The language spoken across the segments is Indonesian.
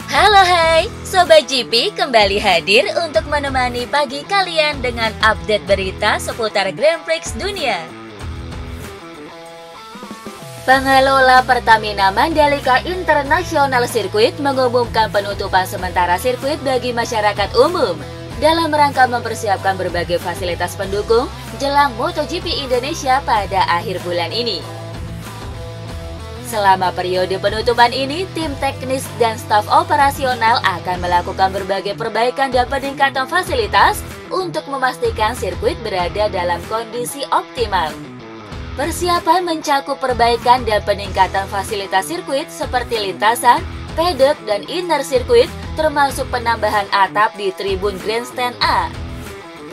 Halo hai, Sobat GP kembali hadir untuk menemani pagi kalian dengan update berita seputar Grand Prix dunia. Pengelola Pertamina Mandalika International Circuit mengumumkan penutupan sementara sirkuit bagi masyarakat umum dalam rangka mempersiapkan berbagai fasilitas pendukung jelang MotoGP Indonesia pada akhir bulan ini. Selama periode penutupan ini, tim teknis dan staf operasional akan melakukan berbagai perbaikan dan peningkatan fasilitas untuk memastikan sirkuit berada dalam kondisi optimal. Persiapan mencakup perbaikan dan peningkatan fasilitas sirkuit seperti lintasan, paddock, dan inner sirkuit, termasuk penambahan atap di tribun Grandstand A.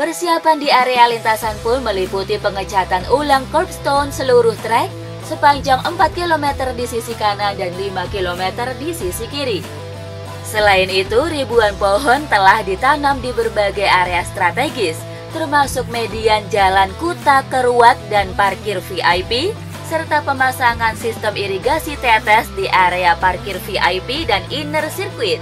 Persiapan di area lintasan pun meliputi pengecatan ulang curbstone seluruh trek sepanjang 4 km di sisi kanan dan 5 km di sisi kiri. Selain itu, ribuan pohon telah ditanam di berbagai area strategis, termasuk median jalan Kuta Keruat dan parkir VIP, serta pemasangan sistem irigasi tetes di area parkir VIP dan inner circuit.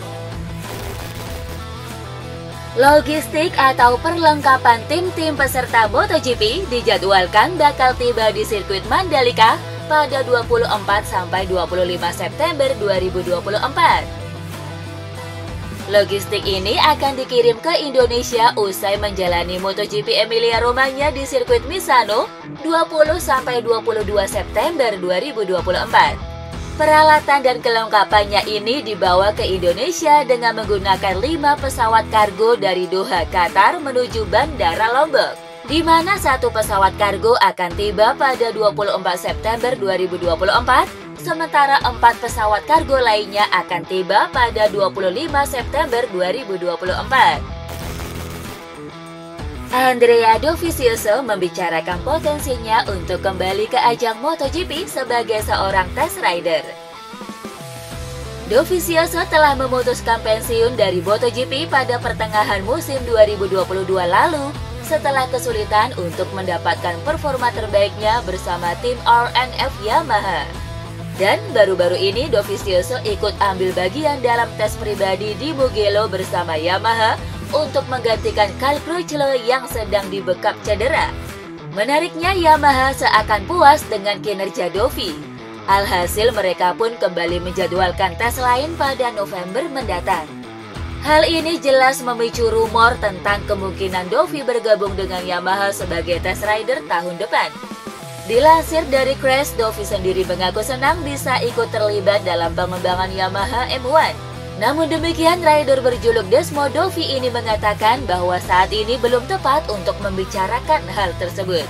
Logistik atau perlengkapan tim-tim peserta MotoGP dijadwalkan bakal tiba di sirkuit Mandalika pada 24 sampai 25 September 2024. Logistik ini akan dikirim ke Indonesia usai menjalani MotoGP Emilia-Romagna di sirkuit Misano 20 sampai 22 September 2024. Peralatan dan kelengkapannya ini dibawa ke Indonesia dengan menggunakan 5 pesawat kargo dari Doha, Qatar menuju Bandara Lombok, di mana satu pesawat kargo akan tiba pada 24 September 2024, sementara 4 pesawat kargo lainnya akan tiba pada 25 September 2024. Andrea Dovizioso membicarakan potensinya untuk kembali ke ajang MotoGP sebagai seorang test rider. Dovizioso telah memutuskan pensiun dari MotoGP pada pertengahan musim 2022 lalu setelah kesulitan untuk mendapatkan performa terbaiknya bersama tim R&F Yamaha. Dan baru-baru ini Dovizioso ikut ambil bagian dalam tes pribadi di Mugello bersama Yamaha untuk menggantikan Cal Crutchlow yang sedang dibekap cedera. Menariknya, Yamaha seakan puas dengan kinerja Dovi. Alhasil mereka pun kembali menjadwalkan tes lain pada November mendatang. Hal ini jelas memicu rumor tentang kemungkinan Dovi bergabung dengan Yamaha sebagai test rider tahun depan. Dilansir dari Crash, Dovi sendiri mengaku senang bisa ikut terlibat dalam pengembangan Yamaha M1. Namun demikian, rider berjuluk Desmo Dovi ini mengatakan bahwa saat ini belum tepat untuk membicarakan hal tersebut.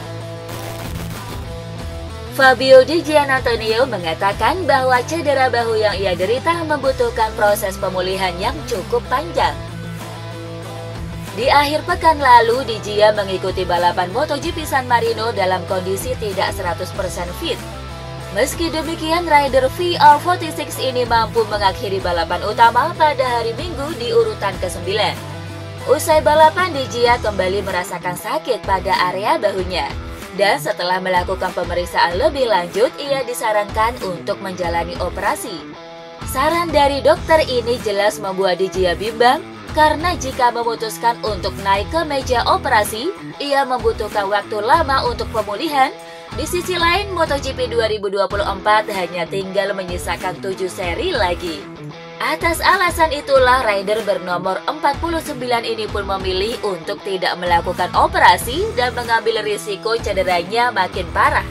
Fabio Di Giannantonio mengatakan bahwa cedera bahu yang ia derita membutuhkan proses pemulihan yang cukup panjang. Di akhir pekan lalu, Di Gia mengikuti balapan MotoGP San Marino dalam kondisi tidak 100% fit. Meski demikian, rider VR46 ini mampu mengakhiri balapan utama pada hari Minggu di urutan ke-9. Usai balapan, Di Gia kembali merasakan sakit pada area bahunya. Dan setelah melakukan pemeriksaan lebih lanjut, ia disarankan untuk menjalani operasi. Saran dari dokter ini jelas membuat Di Gia bimbang, karena jika memutuskan untuk naik ke meja operasi, ia membutuhkan waktu lama untuk pemulihan. Di sisi lain, MotoGP 2024 hanya tinggal menyisakan 7 seri lagi. Atas alasan itulah, rider bernomor 49 ini pun memilih untuk tidak melakukan operasi dan mengambil risiko cederanya makin parah.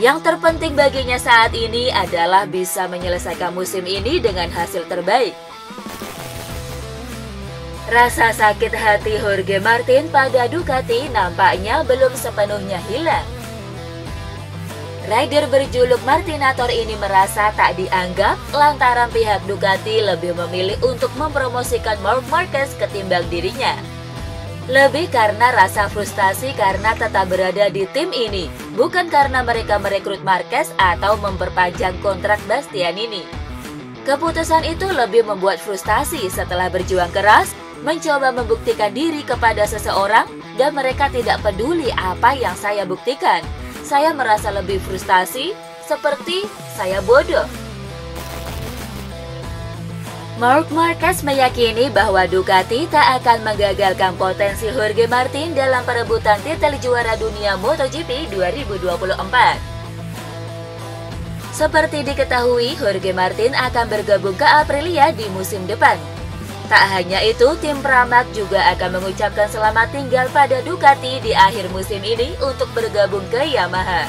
Yang terpenting baginya saat ini adalah bisa menyelesaikan musim ini dengan hasil terbaik. Rasa sakit hati Jorge Martin pada Ducati nampaknya belum sepenuhnya hilang. Rider berjuluk Martinator ini merasa tak dianggap lantaran pihak Ducati lebih memilih untuk mempromosikan Marc Marquez ketimbang dirinya. Lebih karena rasa frustasi karena tetap berada di tim ini, bukan karena mereka merekrut Marquez atau memperpanjang kontrak Bastianini. Keputusan itu lebih membuat frustasi setelah berjuang keras, mencoba membuktikan diri kepada seseorang, dan mereka tidak peduli apa yang saya buktikan. Saya merasa lebih frustasi, seperti saya bodoh. Marc Marquez meyakini bahwa Ducati tak akan menggagalkan potensi Jorge Martin dalam perebutan titel juara dunia MotoGP 2024. Seperti diketahui, Jorge Martin akan bergabung ke Aprilia di musim depan. Tak hanya itu, tim Pramac juga akan mengucapkan selamat tinggal pada Ducati di akhir musim ini untuk bergabung ke Yamaha.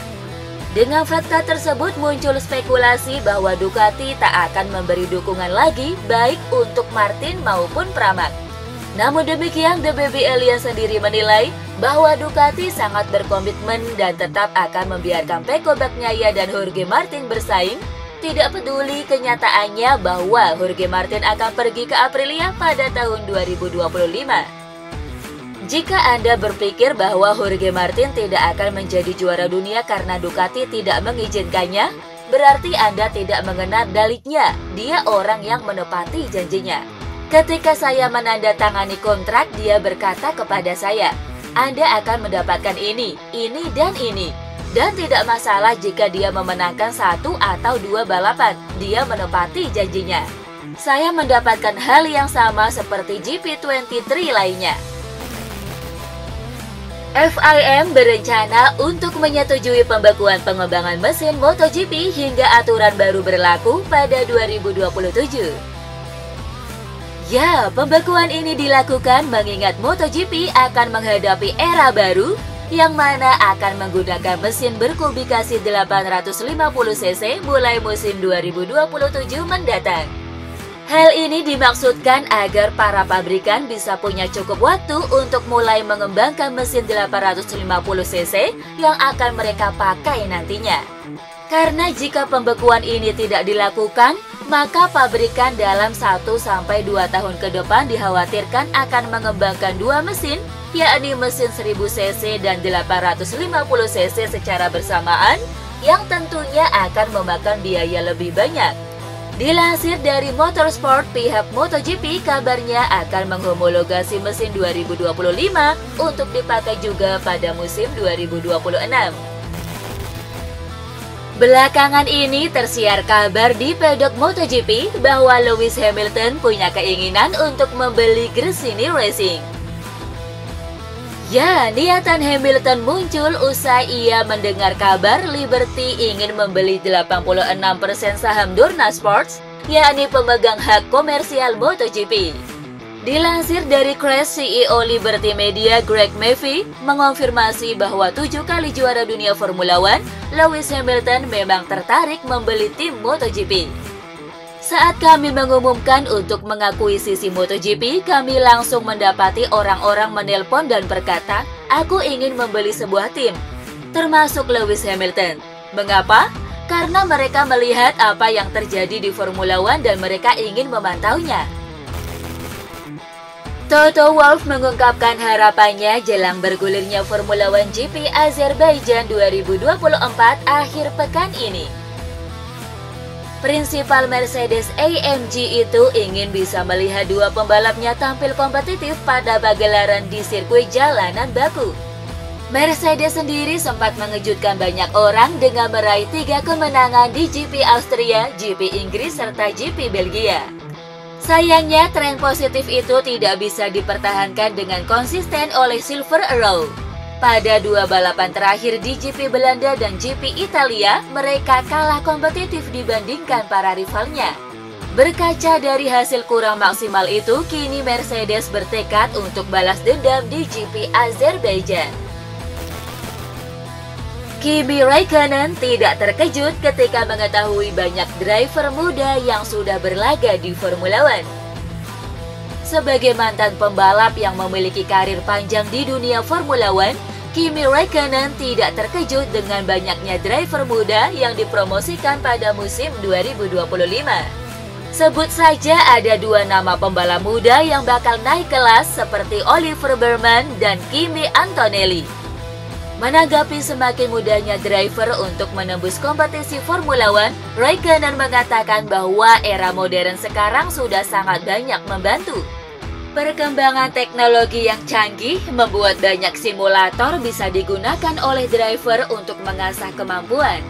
Dengan fakta tersebut muncul spekulasi bahwa Ducati tak akan memberi dukungan lagi baik untuk Martin maupun Pramac. Namun demikian, The Baby Alliance sendiri menilai bahwa Ducati sangat berkomitmen dan tetap akan membiarkan Pecco Bagnaia dan Jorge Martin bersaing, tidak peduli kenyataannya bahwa Jorge Martin akan pergi ke Aprilia pada tahun 2025. Jika Anda berpikir bahwa Jorge Martin tidak akan menjadi juara dunia karena Ducati tidak mengizinkannya, berarti Anda tidak mengenal daliknya. Dia orang yang menepati janjinya. Ketika saya menandatangani kontrak, dia berkata kepada saya, Anda akan mendapatkan ini dan ini. Dan tidak masalah jika dia memenangkan 1 atau 2 balapan, dia menepati janjinya. Saya mendapatkan hal yang sama seperti GP23 lainnya. FIM berencana untuk menyetujui pembekuan pengembangan mesin MotoGP hingga aturan baru berlaku pada 2027. Ya, pembekuan ini dilakukan mengingat MotoGP akan menghadapi era baru yang mana akan menggunakan mesin berkubikasi 850cc mulai musim 2027 mendatang. Hal ini dimaksudkan agar para pabrikan bisa punya cukup waktu untuk mulai mengembangkan mesin 850cc yang akan mereka pakai nantinya. Karena jika pembekuan ini tidak dilakukan, maka pabrikan dalam 1-2 tahun ke depan dikhawatirkan akan mengembangkan 2 mesin, yakni mesin 1000cc dan 850cc secara bersamaan, yang tentunya akan memakan biaya lebih banyak. Dilansir dari Motorsport, pihak MotoGP kabarnya akan menghomologasi mesin 2025 untuk dipakai juga pada musim 2026. Belakangan ini tersiar kabar di pedok MotoGP bahwa Lewis Hamilton punya keinginan untuk membeli Gresini Racing. Ya, niatan Hamilton muncul usai ia mendengar kabar Liberty ingin membeli 86% saham Dorna Sports, yakni pemegang hak komersial MotoGP. Dilansir dari Crash, CEO Liberty Media Greg Murphy mengonfirmasi bahwa 7 kali juara dunia Formula One, Lewis Hamilton memang tertarik membeli tim MotoGP. Saat kami mengumumkan untuk mengakuisisi MotoGP, kami langsung mendapati orang-orang menelpon dan berkata, aku ingin membeli sebuah tim, termasuk Lewis Hamilton. Mengapa? Karena mereka melihat apa yang terjadi di Formula One dan mereka ingin memantaunya. Toto Wolff mengungkapkan harapannya jelang bergulirnya Formula One GP Azerbaijan 2024 akhir pekan ini. Prinsipal Mercedes AMG itu ingin bisa melihat 2 pembalapnya tampil kompetitif pada pagelaran di sirkuit jalanan Baku. Mercedes sendiri sempat mengejutkan banyak orang dengan meraih 3 kemenangan di GP Austria, GP Inggris, serta GP Belgia. Sayangnya, tren positif itu tidak bisa dipertahankan dengan konsisten oleh Silver Arrow. Pada 2 balapan terakhir di GP Belanda dan GP Italia, mereka kalah kompetitif dibandingkan para rivalnya. Berkaca dari hasil kurang maksimal itu, kini Mercedes bertekad untuk balas dendam di GP Azerbaijan. Kimi Raikkonen tidak terkejut ketika mengetahui banyak driver muda yang sudah berlaga di Formula One. Sebagai mantan pembalap yang memiliki karir panjang di dunia Formula One, Kimi Raikkonen tidak terkejut dengan banyaknya driver muda yang dipromosikan pada musim 2025. Sebut saja ada 2 nama pembalap muda yang bakal naik kelas seperti Oliver Baumann dan Kimi Antonelli. Menanggapi semakin mudahnya driver untuk menembus kompetisi Formula One, Raikkonen mengatakan bahwa era modern sekarang sudah sangat banyak membantu. Perkembangan teknologi yang canggih membuat banyak simulator bisa digunakan oleh driver untuk mengasah kemampuan.